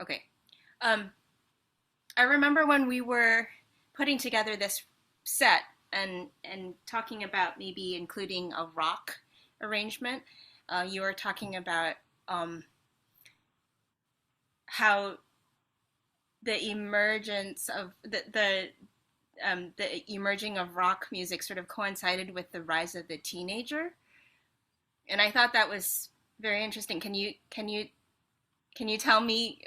Okay. Um, I remember when we were putting together this set and talking about maybe including a rock arrangement. You were talking about um, how the emergence of the emerging of rock music sort of coincided with the rise of the teenager, and I thought that was very interesting. Can you tell me?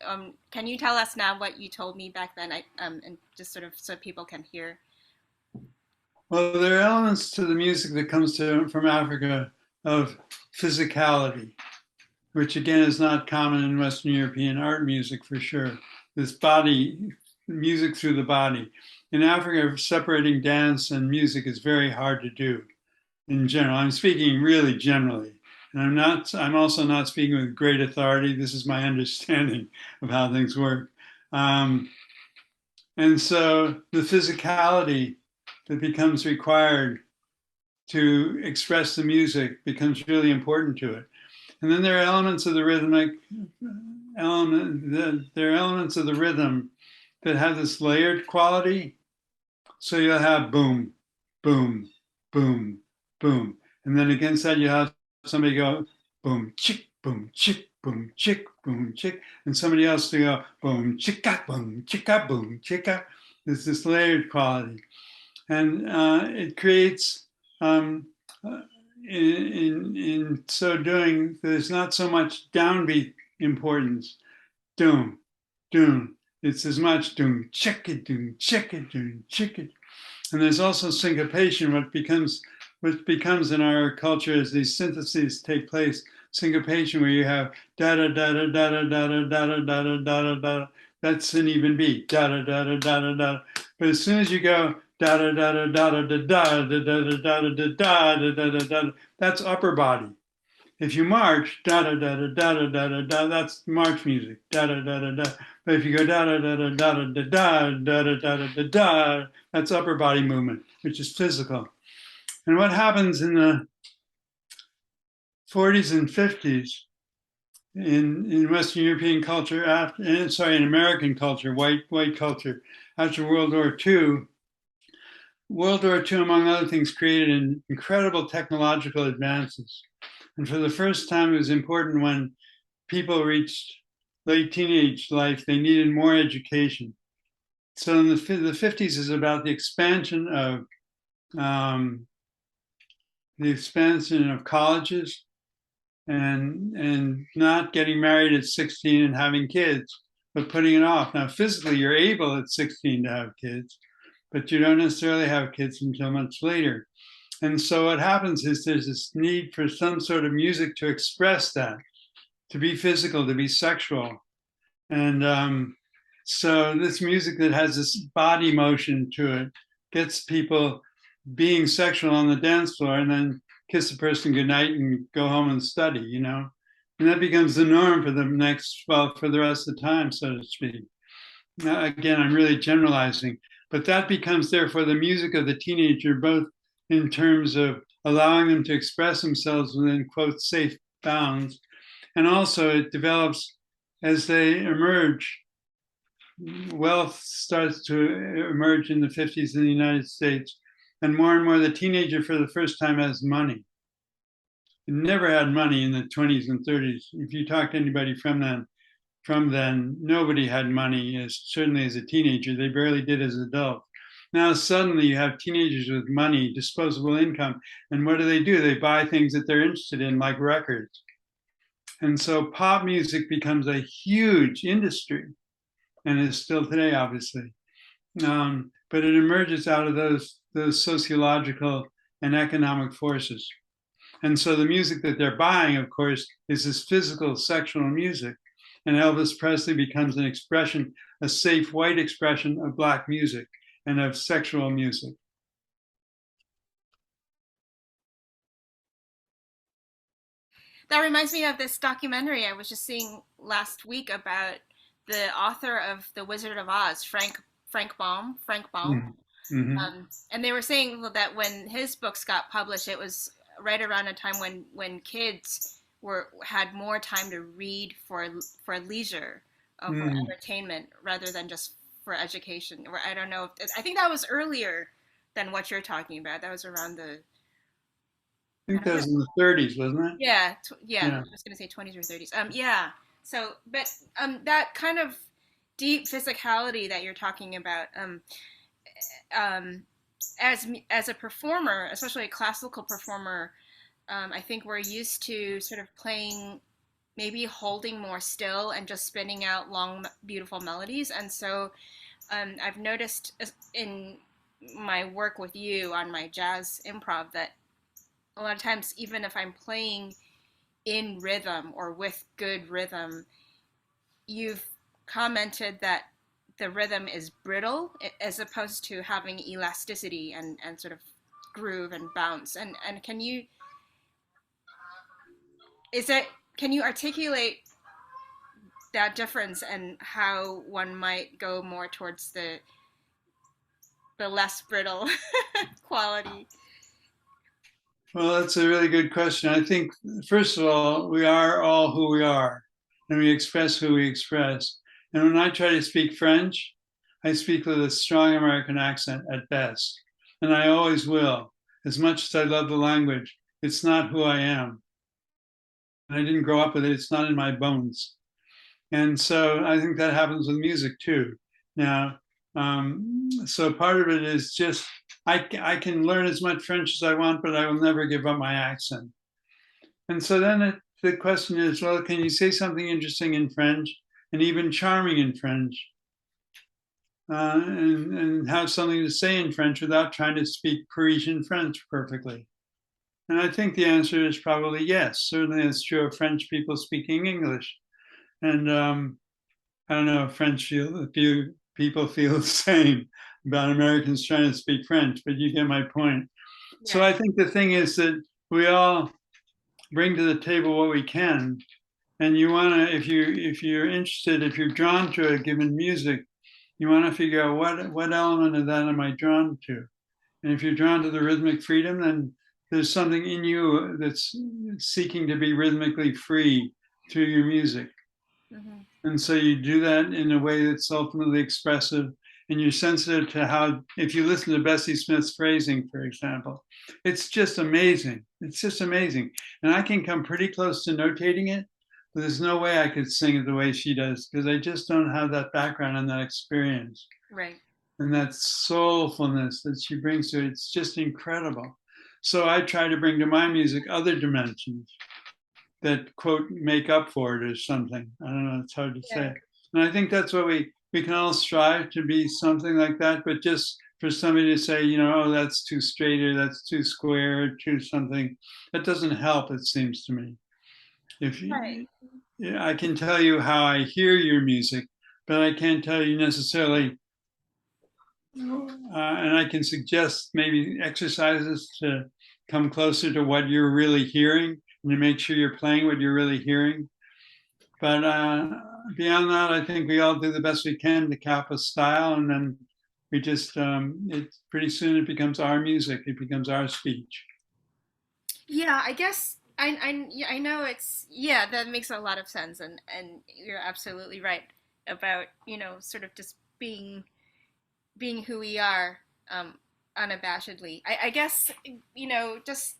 Can you tell us now what you told me back then? And just sort of so people can hear. Well, there are elements to the music that comes from Africa of physicality, which again is not common in Western European art music for sure. This body, music through the body. In Africa, separating dance and music is very hard to do in general. I'm speaking really generally. And I'm also not speaking with great authority. This is my understanding of how things work. Um, and so the physicality that becomes required to express the music becomes really important to it. And then there are elements of the rhythmic element, there are elements of the rhythm that have this layered quality. So you'll have boom, boom, boom, boom. And then against that, you have somebody go boom, chick, boom, chick, boom, chick, boom, chick. And somebody else to go boom, chicka, boom, chicka, boom, chicka. There's this layered quality. And it creates, um, uh, in so doing, there's not so much downbeat importance. Doom, doom. It's as much doom, chick it, doom, chick it, doom, chick it. And there's also syncopation, what becomes in our culture as these syntheses take place. Syncopation, where you have da da da da da da da da da da da da da da. That's an even beat. Da da da da da da da. But as soon as you go da da da da da da da da da da da da da da da da da, that's upper body. If you march, da da da da da da da da da, that's march music, da da da da da. But if you go da da da da da da da da da da da da, that's upper body movement, which is physical. And what happens in the 40s and 50s in Western European culture, in American culture, white culture, after World War II, among other things, created incredible technological advances. And for the first time, it was important when people reached late teenage life, they needed more education. So in the 50s is about um, the expansion of colleges and not getting married at 16 and having kids, but putting it off. Now, physically, you're able at 16 to have kids, but you don't necessarily have kids until much later. And so what happens is there's this need for some sort of music to express that, to be physical, to be sexual. And so this music that has this body motion to it gets people being sexual on the dance floor and then kiss a person goodnight and go home and study, you know? And that becomes the norm for for the rest of the time, so to speak. Now, again, I'm really generalizing, but that becomes therefore the music of the teenager, both in terms of allowing them to express themselves within, quote, safe bounds. And also it develops as they emerge. Wealth starts to emerge in the 50s in the United States. And more, the teenager for the first time has money. It never had money in the 20s and 30s. If you talk to anybody from then, nobody had money, certainly as a teenager. They barely did as adults. Now suddenly you have teenagers with money, disposable income, and what do? They buy things that they're interested in, like records. And so pop music becomes a huge industry, and is still today, obviously. But it emerges out of those sociological and economic forces. And so the music that they're buying, of course, is this physical, sexual music. And Elvis Presley becomes an expression, a safe white expression of Black music and of sexual music. That reminds me of this documentary I was just seeing last week about the author of The Wizard of Oz, Frank Baum. Mm-hmm. And they were saying that when his books got published, it was right around a time when kids were had more time to read for leisure, for Mm. entertainment rather than just for education. Or I don't know. I think that was earlier than what you're talking about. That was around the I I think don't that know. was in the 30s, wasn't it? Yeah, yeah. Yeah. I was gonna say 20s or 30s. Yeah. So, but that kind of deep physicality that you're talking about, um, as a performer, especially a classical performer, I think we're used to sort of playing, maybe holding more still and just spinning out long, beautiful melodies. And so I've noticed in my work with you on my jazz improv that a lot of times, even if I'm playing in rhythm or with good rhythm, you've commented that the rhythm is brittle as opposed to having elasticity and sort of groove and bounce. And is it can you articulate that difference and how one might go more towards the less brittle quality? Well, that's a really good question. I think, first of all, we are all who we are, and we express who we express. And when I try to speak French, I speak with a strong American accent at best, and I always will. As much as I love the language, it's not who I am. I didn't grow up with it, it's not in my bones. And so I think that happens with music too. Now, so part of it is just I can learn as much French as I want, but I will never give up my accent. And so then the question is, well, can you say something interesting in French and even charming in French, and have something to say in French without trying to speak Parisian French perfectly? And I think the answer is probably yes. Certainly, it's true of French people speaking English. And I don't know if people feel the same about Americans trying to speak French, but you get my point. So Yeah. I think the thing is that we all bring to the table what we can, and you want to, if you're interested, if you're drawn to a given music, you want to figure out what element of that am I drawn to, and if you're drawn to the rhythmic freedom, then there's something in you that's seeking to be rhythmically free through your music. Mm-hmm. And so you do that in a way that's ultimately expressive. And you're sensitive to how, if you listen to Bessie Smith's phrasing, for example, it's just amazing. It's just amazing. And I can come pretty close to notating it, but there's no way I could sing it the way she does because I just don't have that background and that experience. Right. And that soulfulness that she brings to it, it's just incredible. So I try to bring to my music other dimensions that quote make up for it or something. I don't know. It's hard to Yeah. say. And I think that's what we can all strive to be something like that. But just for somebody to say, oh, that's too straight or that's too square or too something, that doesn't help. It seems to me. If Right. you, yeah, I can tell you how I hear your music, but I can't tell you necessarily. And I can suggest maybe exercises to come closer to what you're really hearing and to make sure you're playing what you're really hearing. But beyond that, I think we all do the best we can to cap a style, and then we just it pretty soon it becomes our music. It becomes our speech. Yeah, I guess yeah, I know yeah, that makes a lot of sense, and you're absolutely right about, sort of just being who we are, unabashedly. I guess, just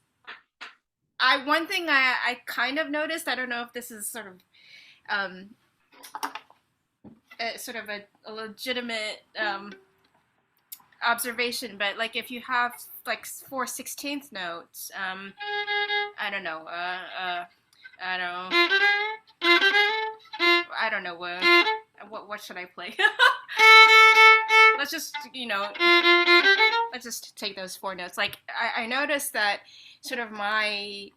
I one thing I kind of noticed, I don't know if this is sort of um sort of a legitimate observation, but like if you have like 4/16 notes, I don't know, I don't, I don't know, what should I play? let's just you know let's just take those four notes. Like I noticed that sort of my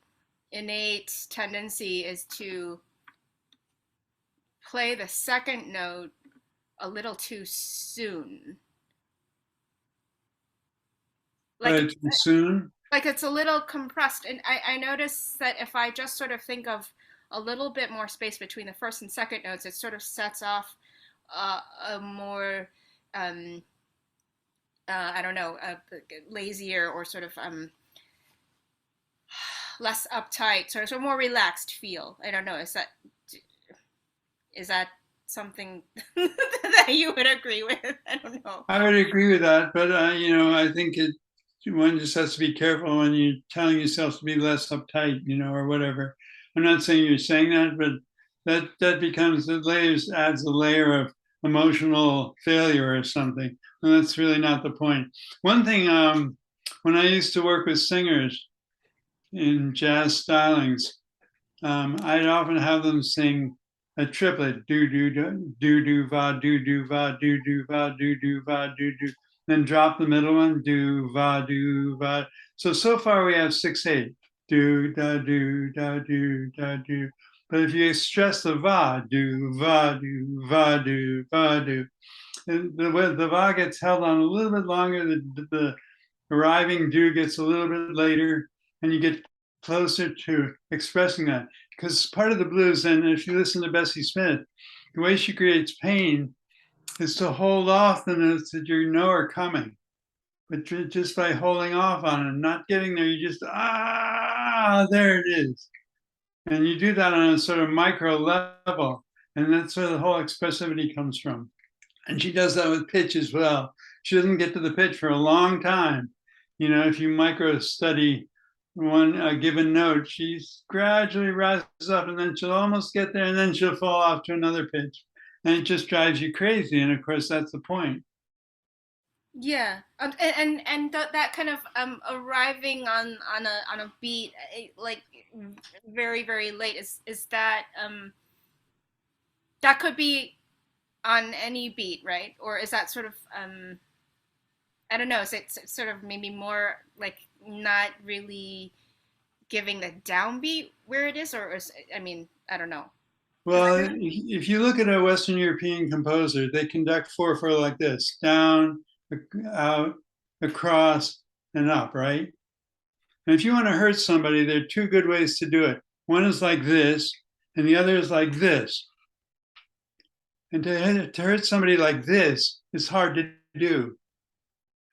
innate tendency is to play the second note a little too soon. Like Too soon. like it's a little compressed, and I notice that if I just sort of think of a little bit more space between the first and second notes, it sort of sets off a more um, I don't know, a lazier or sort of less uptight, sort of more relaxed feel. I don't know. Is that something that you would agree with. I don't know. I would agree with that, but I think one just has to be careful when you're telling yourself to be less uptight, or whatever. I'm not saying you're saying that, but that becomes adds a layer of emotional failure or something, and that's really not the point. One thing, when I used to work with singers in jazz stylings, I'd often have them sing a triplet: do do do do do va do do va do do va do do va do do, then drop the middle one: do va do va. So far we have 6/8: do da do da do da do. But if you stress the va, do va do va do va do, the va gets held on a little bit longer. The arriving do gets a little bit later, and you get closer to expressing that. Because part of the blues, and if you listen to Bessie Smith, the way she creates pain is to hold off the notes that you know are coming. But just by holding off on it, not getting there, you just, there it is. And you do that on a sort of micro level. And that's where the whole expressivity comes from. And she does that with pitch as well. She doesn't get to the pitch for a long time. If you micro study one given note, she gradually rises up, and then she'll almost get there, and then she'll fall off to another pitch, and it just drives you crazy. And of course, that's the point. Yeah, that kind of arriving on a beat, like very very late, is that that could be on any beat, right? Or is that sort of I don't know, is it sort of maybe more like not really giving the downbeat where it is, or is, I mean, I don't know. Well, if you look at a Western European composer, they conduct 4/4 like this: down, out, across, and up, right? And if you want to hurt somebody, there are two good ways to do it. One is like this, and the other is like this. And to hurt somebody like this is hard to do.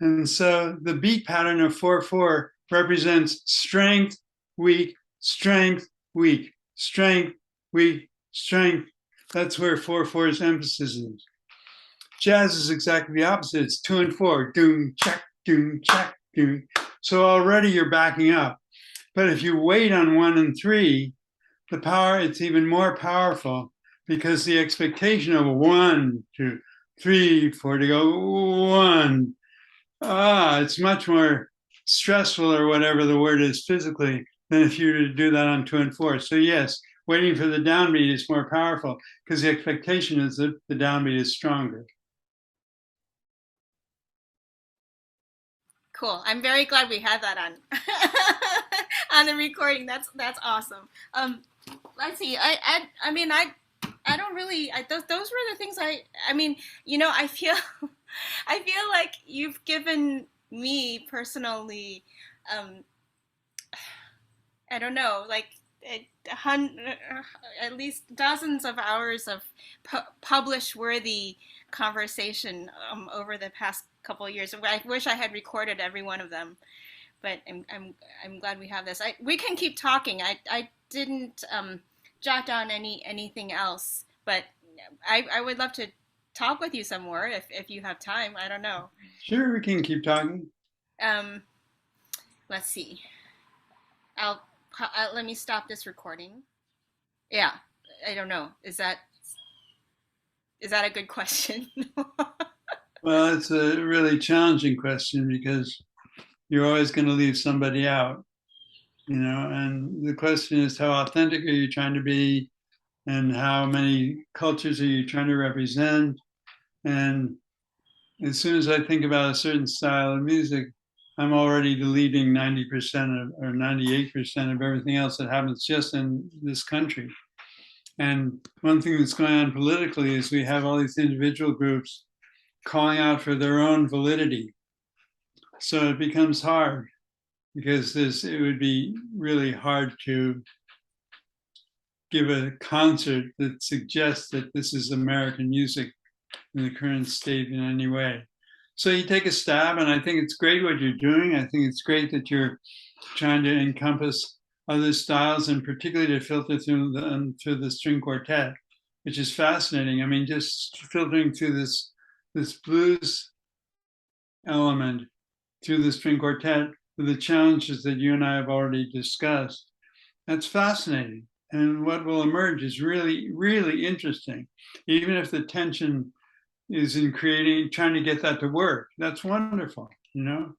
And so the beat pattern of 4/4 represents strength, weak, strength, weak, strength, weak, strength. That's where 4/4's emphasis is. Jazz is exactly the opposite. It's 2 and 4, doom, check, doom, check, doom. So already you're backing up. But if you wait on 1 and 3, it's even more powerful, because the expectation of 1, 2, 3, 4 to go 1. It's much more stressful, or whatever the word is physically, than if you were to do that on 2 and 4. So yes, waiting for the downbeat is more powerful, because the expectation is that the downbeat is stronger. Cool. I'm very glad we had that on on the recording. That's awesome. Let's see. I mean, I don't really. Those were the things I mean, I feel I feel like you've given me personally, I don't know, like at least dozens of hours of publish worthy conversation over the past couple of years. I wish I had recorded every one of them, but I'm glad we have this. We can keep talking. I didn't jot down anything else, but I would love to talk with you some more if you have time. I don't know. Sure, we can keep talking. Um, let's see. I'll let me stop this recording. Yeah, I don't know. Is that a good question? Well, it's a really challenging question, because you're always going to leave somebody out, and the question is, how authentic are you trying to be, and how many cultures are you trying to represent? And as soon as I think about a certain style of music, I'm already deleting 90% or 98% of everything else that happens just in this country. And one thing that's going on politically is we have all these individual groups calling out for their own validity. So it becomes hard, because it would be really hard to give a concert that suggests that this is American music in the current state in any way. So you take a stab, and I think it's great what you're doing. I think it's great that you're trying to encompass other styles, and particularly to filter through the string quartet. which is fascinating. I mean, just filtering through this blues element through the string quartet with the challenges that you and I have already discussed. That's fascinating. And what will emerge is really, really interesting. Even if the tension is in creating, trying to get that to work, that's wonderful, you know?